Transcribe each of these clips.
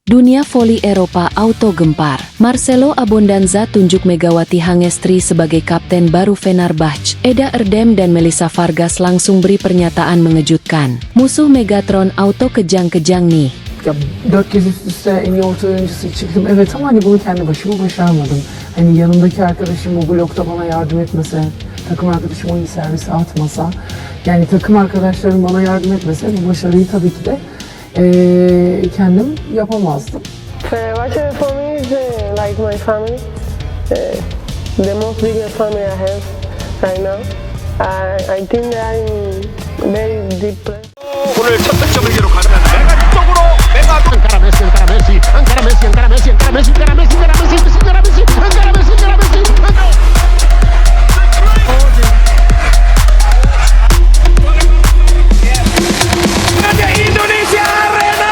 Dunia voli Eropa auto gempar. Marcelo Abondanza tunjuk Megawati Hangestri sebagai kapten baru Fenerbahce. Eda Erdem dan Melissa Vargas langsung beri pernyataan mengejutkan. Musuh Megatron auto kejang-kejang nih. Ya 4 kez üst üste en iyi orta oyuncusu çıktım. Evet ama hani bunu kendi başıma başarmadım. Hani yanımdaki arkadaşım o blokta bana yardım etmese, takım arkadaşım o iyi servisi atmasa, yani takım arkadaşlarım bana yardım etmese bu başarıyı tabii ki de kendim yapamazdım. Fenerbahce for me is like my family, the most biggest family I have right now. I think that I'm very deep place. 오늘 첫 득점을 기록하는 메가 쪽으로 메가 안카라 메시 안카라 메시 안카라 메시 안카라 메시 안카라 메시 안카라 메시 안카라 메시 안카라 메시 안카라 메시 안카라 메시 Indonesia Arena.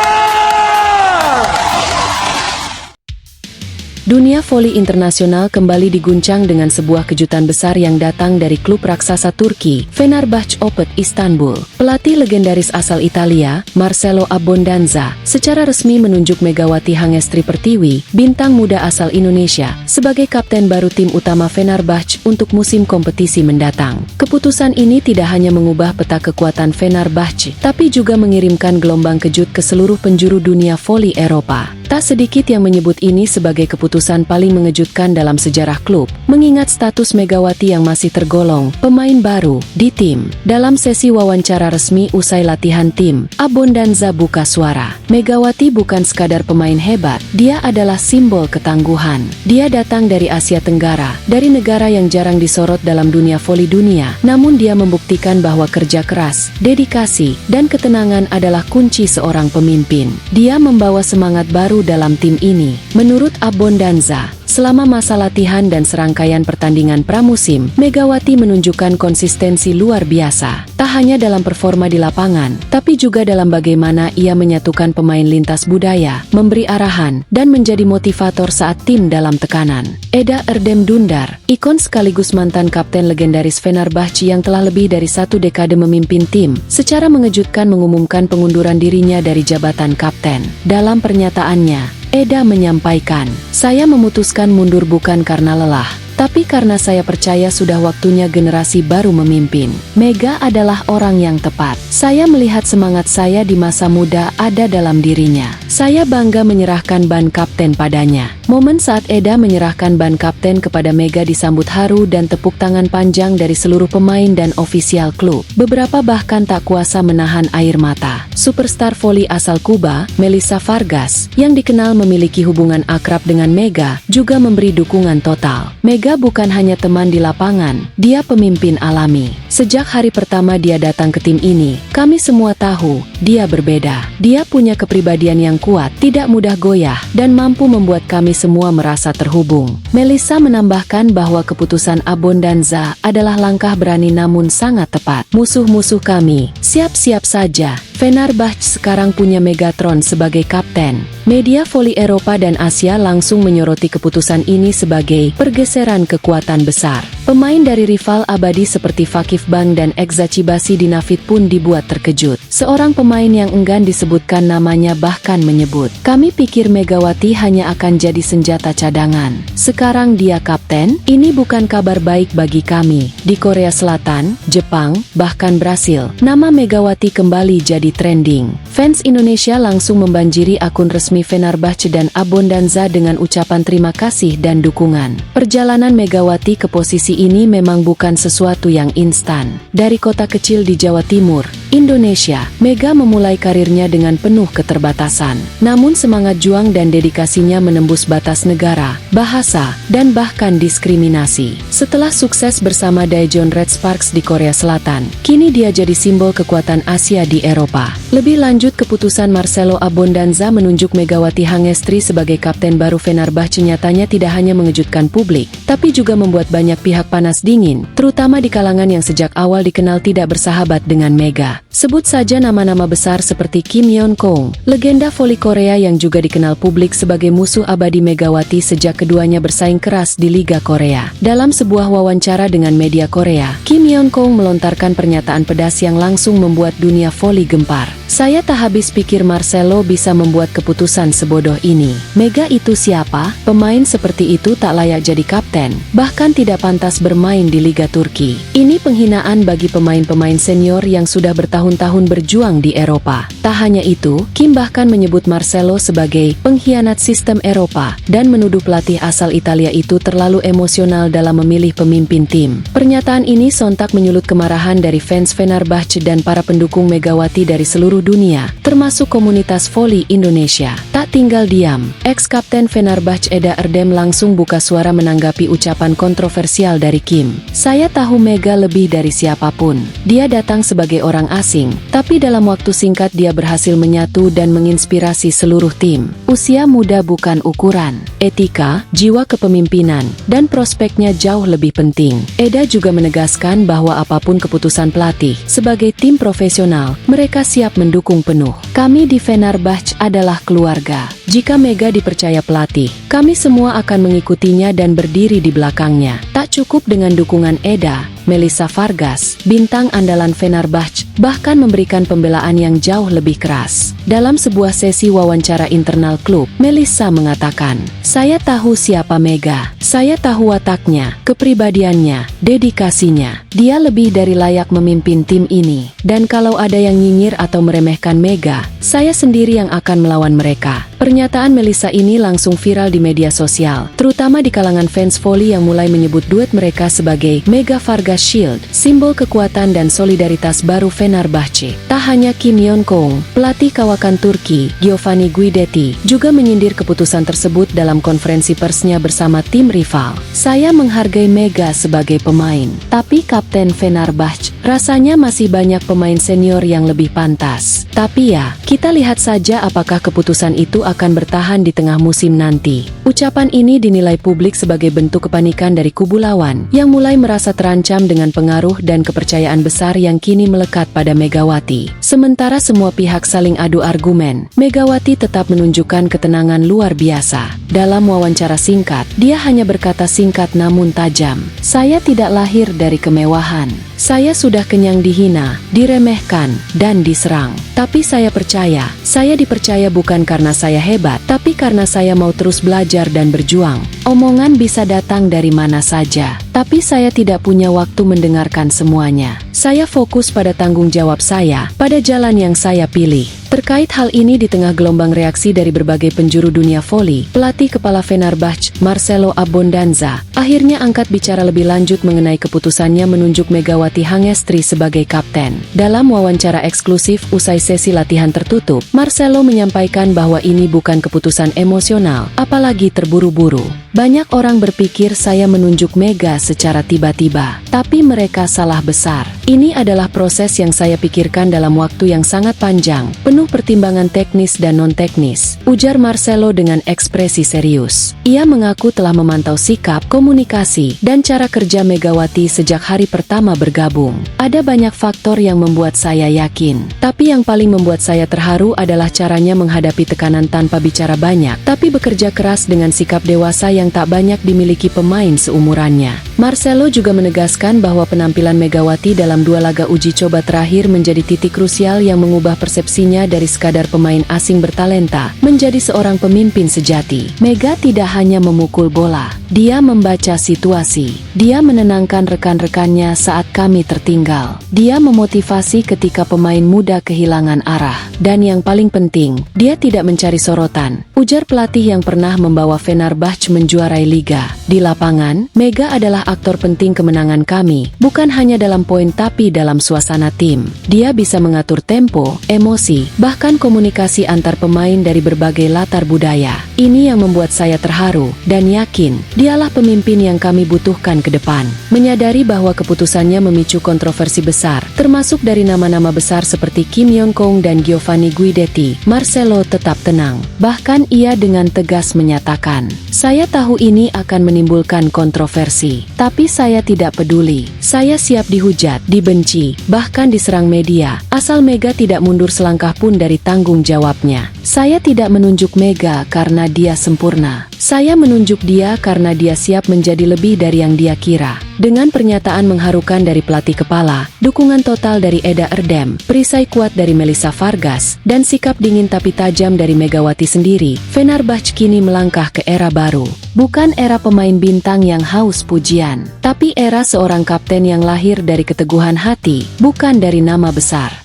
Dunia voli internasional kembali diguncang dengan sebuah kejutan besar yang datang dari klub raksasa Turki, Fenerbahce Opet Istanbul. Pelatih legendaris asal Italia, Marcelo Abondanza, secara resmi menunjuk Megawati Hangestri Pertiwi, bintang muda asal Indonesia, sebagai kapten baru tim utama Fenerbahce untuk musim kompetisi mendatang. Keputusan ini tidak hanya mengubah peta kekuatan Fenerbahce, tapi juga mengirimkan gelombang kejut ke seluruh penjuru dunia voli Eropa. Tak sedikit yang menyebut ini sebagai keputusan paling mengejutkan dalam sejarah klub, mengingat status Megawati yang masih tergolong pemain baru di tim. Dalam sesi wawancara resmi usai latihan tim, Abondanza buka suara. Megawati bukan sekadar pemain hebat, dia adalah simbol ketangguhan. Dia datang dari Asia Tenggara, dari negara yang jarang disorot dalam dunia voli dunia, namun dia membuktikan bahwa kerja keras, dedikasi, dan ketenangan adalah kunci seorang pemimpin. Dia membawa semangat baru dalam tim ini. Menurut Abondanza, selama masa latihan dan serangkaian pertandingan pramusim, Megawati menunjukkan konsistensi luar biasa. Tak hanya dalam performa di lapangan, tapi juga dalam bagaimana ia menyatukan pemain lintas budaya, memberi arahan, dan menjadi motivator saat tim dalam tekanan. Eda Erdem Dundar, ikon sekaligus mantan kapten legendaris Fenerbahce yang telah lebih dari 1 dekade memimpin tim, secara mengejutkan mengumumkan pengunduran dirinya dari jabatan kapten. Dalam pernyataannya, Eda menyampaikan, "Saya memutuskan mundur bukan karena lelah, tapi karena saya percaya sudah waktunya generasi baru memimpin. Mega adalah orang yang tepat. Saya melihat semangat saya di masa muda ada dalam dirinya. Saya bangga menyerahkan ban kapten padanya." Momen saat Eda menyerahkan ban kapten kepada Mega disambut haru dan tepuk tangan panjang dari seluruh pemain dan ofisial klub. Beberapa bahkan tak kuasa menahan air mata. Superstar voli asal Kuba, Melissa Vargas, yang dikenal memiliki hubungan akrab dengan Mega, juga memberi dukungan total. Mega bukan hanya teman di lapangan, dia pemimpin alami. Sejak hari pertama dia datang ke tim ini, kami semua tahu, dia berbeda. Dia punya kepribadian yang kuat, tidak mudah goyah, dan mampu membuat kami semua merasa terhubung. Melissa menambahkan bahwa keputusan Abondanza adalah langkah berani namun sangat tepat. Musuh-musuh kami, siap-siap saja. Fenerbahce sekarang punya Megatron sebagai kapten. Media voli Eropa dan Asia langsung menyoroti keputusan ini sebagai pergeseran kekuatan besar. Pemain dari rival abadi seperti Fakif Bank dan Eczacıbaşı Dinafit pun dibuat terkejut. Seorang pemain yang enggan disebutkan namanya bahkan menyebut, "Kami pikir Megawati hanya akan jadi senjata cadangan. Sekarang dia kapten, ini bukan kabar baik bagi kami." Di Korea Selatan, Jepang, bahkan Brasil, nama Megawati kembali jadi trending. Fans Indonesia langsung membanjiri akun resmi Fenerbahce dan Abondanza dengan ucapan terima kasih dan dukungan. Perjalanan Megawati ke posisi ini memang bukan sesuatu yang instan. Dari kota kecil di Jawa Timur, Indonesia, Mega memulai karirnya dengan penuh keterbatasan. Namun semangat juang dan dedikasinya menembus batas negara, bahasa, dan bahkan diskriminasi. Setelah sukses bersama Daejeon Red Sparks di Korea Selatan, kini dia jadi simbol kekuatan Asia di Eropa. Lebih lanjut, keputusan Marcelo Abondanza menunjuk Megawati Hangestri sebagai kapten baru Fenerbahce nyatanya tidak hanya mengejutkan publik, tapi juga membuat banyak pihak banyak panas dingin, terutama di kalangan yang sejak awal dikenal tidak bersahabat dengan Mega. Sebut saja nama-nama besar seperti Kim Yeon-kong, legenda voli Korea yang juga dikenal publik sebagai musuh abadi Megawati sejak keduanya bersaing keras di Liga Korea. Dalam sebuah wawancara dengan media Korea, Kim Yeon-kong melontarkan pernyataan pedas yang langsung membuat dunia voli gempar. Saya tak habis pikir Marcelo bisa membuat keputusan sebodoh ini. Mega itu siapa? Pemain seperti itu tak layak jadi kapten, bahkan tidak pantas bermain di Liga Turki. Ini penghinaan bagi pemain-pemain senior yang sudah bertahun-tahun berjuang di Eropa. Tak hanya itu, Kim bahkan menyebut Marcelo sebagai pengkhianat sistem Eropa dan menuduh pelatih asal Italia itu terlalu emosional dalam memilih pemimpin tim. Pernyataan ini sontak menyulut kemarahan dari fans Fenerbahce dan para pendukung Megawati dari seluruh dunia, termasuk komunitas voli Indonesia. Tak tinggal diam, ex-kapten Fenerbahce Eda Erdem langsung buka suara menanggapi ucapan kontroversial dari Kim. Saya tahu Mega lebih dari siapapun. Dia datang sebagai orang asing, tapi dalam waktu singkat dia berhasil menyatu dan menginspirasi seluruh tim. Usia muda bukan ukuran. Etika, jiwa kepemimpinan, dan prospeknya jauh lebih penting. Eda juga menegaskan bahwa apapun keputusan pelatih, sebagai tim profesional, mereka siap mendukung penuh. Kami di Fenerbahce adalah keluarga. Jika Mega dipercaya pelatih, kami semua akan mengikutinya dan berdiri di belakangnya. Tak cukup dengan dukungan Eda, Melissa Vargas, bintang andalan Fenerbahce, bahkan memberikan pembelaan yang jauh lebih keras. Dalam sebuah sesi wawancara internal klub, Melissa mengatakan, "Saya tahu siapa Mega. Saya tahu wataknya, kepribadiannya, dedikasinya. Dia lebih dari layak memimpin tim ini. Dan kalau ada yang nyinyir atau meremehkan Mega, saya sendiri yang akan melawan mereka." Pernyataan Melissa ini langsung viral di media sosial, terutama di kalangan fans voli yang mulai menyebut duet mereka sebagai Mega Vargas Shield, simbol kekuatan dan solidaritas baru Fenerbahce. Tak hanya Kim Yeon-kong, pelatih kawakan Turki, Giovanni Guidetti, juga menyindir keputusan tersebut dalam konferensi persnya bersama tim rival. "Saya menghargai Mega sebagai pemain, tapi kapten Fenerbahce, rasanya masih banyak pemain senior yang lebih pantas. Tapi ya, kita lihat saja apakah keputusan itu akan bertahan di tengah musim nanti." Ucapan ini dinilai publik sebagai bentuk kepanikan dari kubu lawan, yang mulai merasa terancam dengan pengaruh dan kepercayaan besar yang kini melekat pada Megawati. Sementara semua pihak saling adu argumen, Megawati tetap menunjukkan ketenangan luar biasa. Dalam wawancara singkat, dia hanya berkata singkat namun tajam, "Saya tidak lahir dari kemewahan. Saya sudah kenyang dihina, diremehkan, dan diserang. Tapi saya percaya, saya dipercaya bukan karena saya hebat, tapi karena saya mau terus belajar dan berjuang. Omongan bisa datang dari mana saja, tapi saya tidak punya waktu mendengarkan semuanya. Saya fokus pada tanggung jawab saya, pada jalan yang saya pilih." Terkait hal ini di tengah gelombang reaksi dari berbagai penjuru dunia voli, pelatih kepala Fenerbahce, Marcelo Abbondanza, akhirnya angkat bicara lebih lanjut mengenai keputusannya menunjuk Megawati Hangestri sebagai kapten. Dalam wawancara eksklusif usai sesi latihan tertutup, Marcelo menyampaikan bahwa ini bukan keputusan emosional, apalagi terburu-buru. "Banyak orang berpikir saya menunjuk Mega secara tiba-tiba, tapi mereka salah besar. Ini adalah proses yang saya pikirkan dalam waktu yang sangat panjang, penuh pertimbangan teknis dan non-teknis," ujar Marcelo dengan ekspresi serius. Ia mengaku telah memantau sikap, komunikasi, dan cara kerja Megawati sejak hari pertama bergabung. "Ada banyak faktor yang membuat saya yakin, tapi yang paling membuat saya terharu adalah caranya menghadapi tekanan tanpa bicara banyak, tapi bekerja keras dengan sikap dewasa yang tak banyak dimiliki pemain seumurannya." Marcelo juga menegaskan bahwa penampilan Megawati dalam 2 laga uji coba terakhir menjadi titik krusial yang mengubah persepsinya dari sekadar pemain asing bertalenta menjadi seorang pemimpin sejati. Mega tidak hanya memukul bola, dia membaca situasi. Dia menenangkan rekan-rekannya saat kami tertinggal. Dia memotivasi ketika pemain muda kehilangan arah. Dan yang paling penting, dia tidak mencari sorotan, ujar pelatih yang pernah membawa Fenerbahce menjuarai liga. "Di lapangan, Mega adalah aktor penting kemenangan kami, bukan hanya dalam poin tapi dalam suasana tim. Dia bisa mengatur tempo, emosi, bahkan komunikasi antar pemain dari berbagai latar budaya. Ini yang membuat saya terharu dan yakin Dialah pemimpin yang kami butuhkan ke depan. Menyadari bahwa keputusannya memicu kontroversi besar, termasuk dari nama-nama besar seperti Kim Yong-kong dan Giovanni Guidetti, Marcelo tetap tenang. Bahkan ia dengan tegas menyatakan, "Saya tahu ini akan menimbulkan kontroversi, tapi saya tidak peduli. Saya siap dihujat, dibenci, bahkan diserang media, asal Mega tidak mundur selangkah pun dari tanggung jawabnya. Saya tidak menunjuk Mega karena dia sempurna. Saya menunjuk dia karena dia siap menjadi lebih dari yang dia kira." Dengan pernyataan mengharukan dari pelatih kepala, dukungan total dari Eda Erdem, perisai kuat dari Melissa Vargas, dan sikap dingin tapi tajam dari Megawati sendiri, Fenerbahce kini melangkah ke era baru. Bukan era pemain bintang yang haus pujian, tapi era seorang kapten yang lahir dari keteguhan hati, bukan dari nama besar.